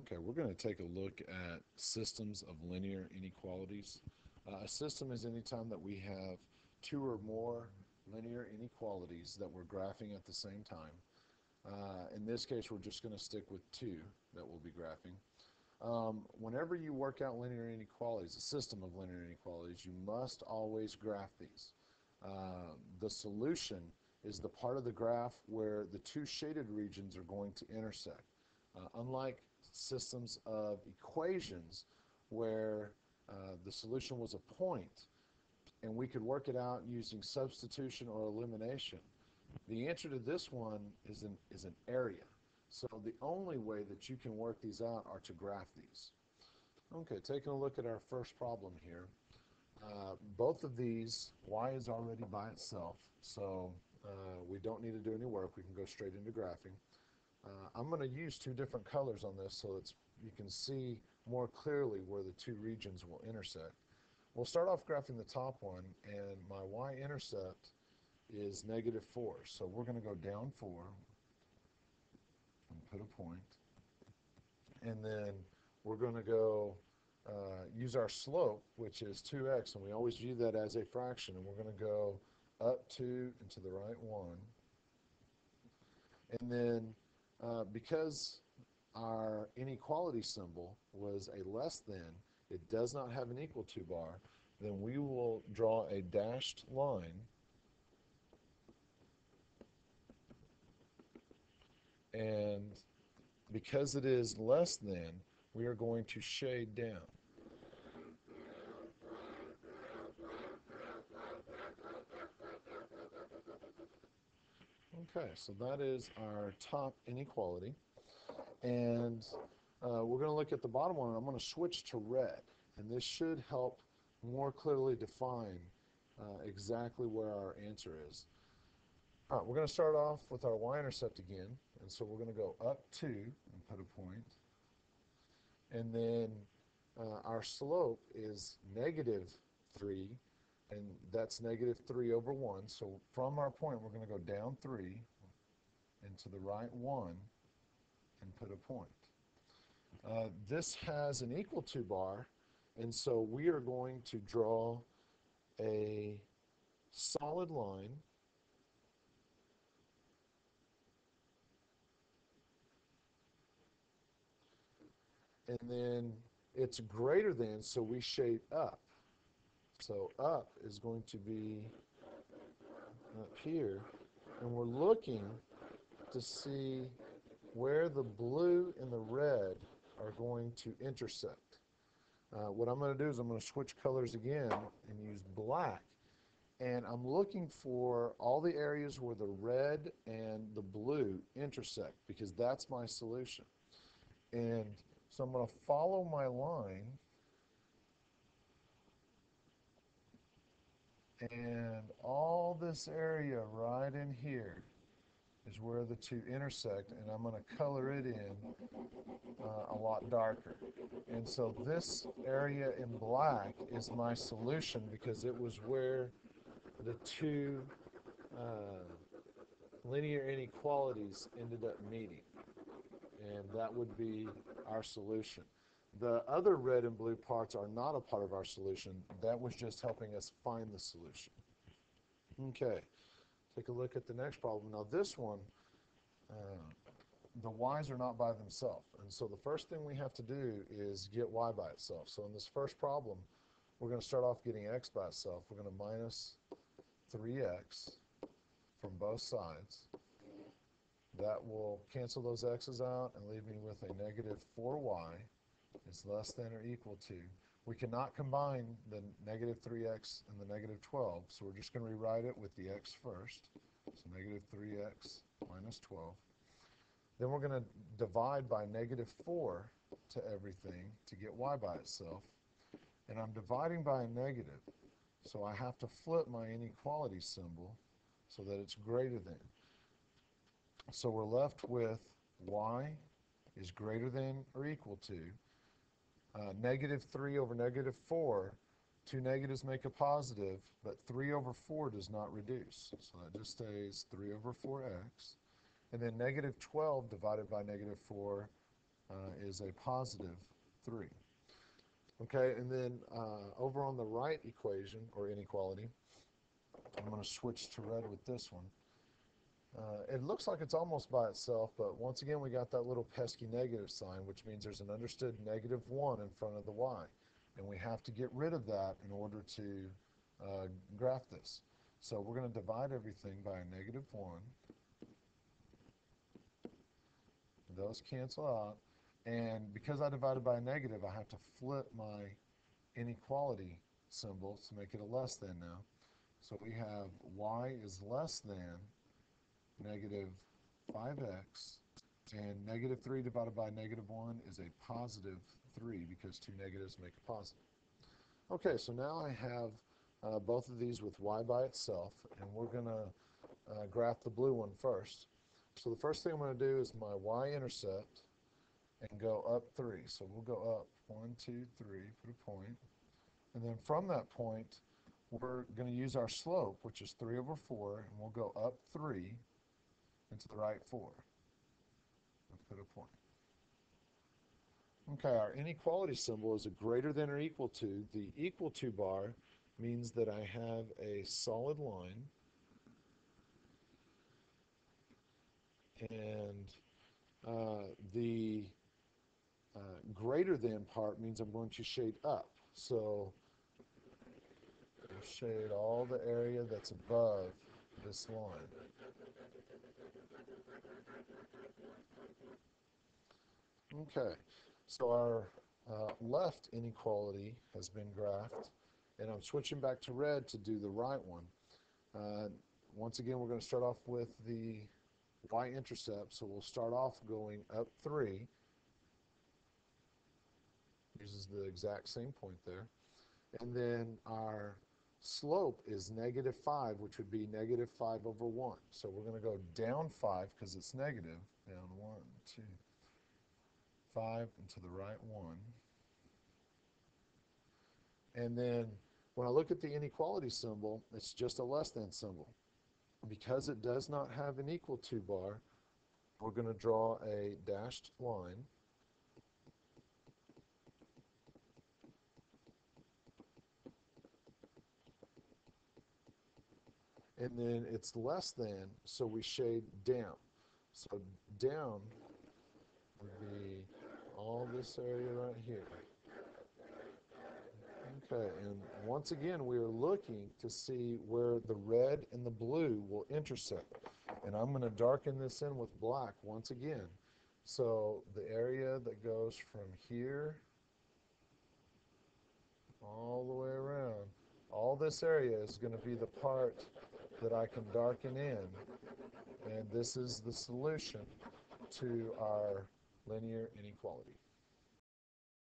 Okay, we're going to take a look at systems of linear inequalities. A system is any time that we have two or more linear inequalities that we're graphing at the same time. In this case, we're just going to stick with two that we'll be graphing. Whenever you work out linear inequalities, a system of linear inequalities, you must always graph these. The solution is the part of the graph where the two shaded regions are going to intersect. Unlike systems of equations where the solution was a point and we could work it out using substitution or elimination, the answer to this one is an area. So the only way that you can work these out are to graph these. Okay, taking a look at our first problem here. Both of these, y is already by itself, so we don't need to do any work. We can go straight into graphing. I'm going to use two different colors on this so that you can see more clearly where the two regions will intersect. We'll start off graphing the top one, and my y-intercept is -4. So we're going to go down 4 and put a point. And then we're going to go use our slope, which is 2x, and we always view that as a fraction. And we're going to go up 2 and to the right 1. And then because our inequality symbol was a less than, it does not have an equal to bar, then we will draw a dashed line and because it is less than, we are going to shade down. Okay, so that is our top inequality. And we're going to look at the bottom one, and I'm going to switch to red. And this should help more clearly define exactly where our answer is. All right, we're going to start off with our y-intercept again. And so we're going to go up 2 and put a point. And then our slope is -3, and that's -3/1. So from our point, we're going to go down 3 and to the right 1 and put a point. This has an equal to bar, and so we are going to draw a solid line and then it's greater than, so we shade up. So up is going to be up here, and we're looking to see where the blue and the red are going to intersect. What I'm going to do is I'm going to switch colors again and use black. And I'm looking for all the areas where the red and the blue intersect, because that's my solution. And so I'm going to follow my line, and all this area right in here is where the two intersect, and I'm going to color it in a lot darker. And so this area in black is my solution because it was where the two linear inequalities ended up meeting. And that would be our solution. The other red and blue parts are not a part of our solution. That was just helping us find the solution. Okay, take a look at the next problem. Now this one, the y's are not by themselves. And so the first thing we have to do is get y by itself. So in this first problem, we're going to start off getting x by itself. We're going to minus 3x from both sides. That will cancel those x's out and leave me with a -4y is less than or equal to. We cannot combine the -3x and the -12, so we're just going to rewrite it with the x first. So -3x minus 12. Then we're going to divide by -4 to everything to get y by itself. And I'm dividing by a negative, so I have to flip my inequality symbol so that it's greater than. So we're left with y is greater than or equal to -3 over -4. Two negatives make a positive, but 3 over 4 does not reduce. So that just stays 3 over 4x. And then -12 divided by -4 is a positive 3. Okay, and then over on the right equation, or inequality, I'm going to switch to red with this one. It looks like it's almost by itself, but once again we got that little pesky negative sign, which means there's an understood -1 in front of the y. And we have to get rid of that in order to graph this. So we're going to divide everything by a -1. Those cancel out. And because I divided by a negative, I have to flip my inequality symbol to make it a less than now. So we have y is less than -5x, and -3 divided by -1 is a positive 3 because two negatives make a positive. Okay, so now I have both of these with y by itself, and we're going to graph the blue one first. So the first thing I'm going to do is my y-intercept and go up 3. So we'll go up 1, 2, 3, put a point. And then from that point, we're going to use our slope, which is 3 over 4, and we'll go up 3 and to the right 4. Let's put a point. Okay, our inequality symbol is a greater than or equal to. The equal to bar means that I have a solid line, and the greater than part means I'm going to shade up. So we'll shade all the area that's above this line. Okay, so our left inequality has been graphed, and I'm switching back to red to do the right one. Once again, we're going to start off with the y-intercept, so we'll start off going up 3, uses the exact same point there, and then our slope is -5, which would be -5 over 1. So we're going to go down 5 because it's negative, down 1, 2, 5, and to the right 1. And then when I look at the inequality symbol, it's just a less than symbol. Because it does not have an equal to bar, we're going to draw a dashed line. And then it's less than, so we shade down. So down would be all this area right here. Okay, and once again, we are looking to see where the red and the blue will intersect. And I'm going to darken this in with black once again. So the area that goes from here all the way around, all this area is going to be the part that I can darken in. And this is the solution to our linear inequality.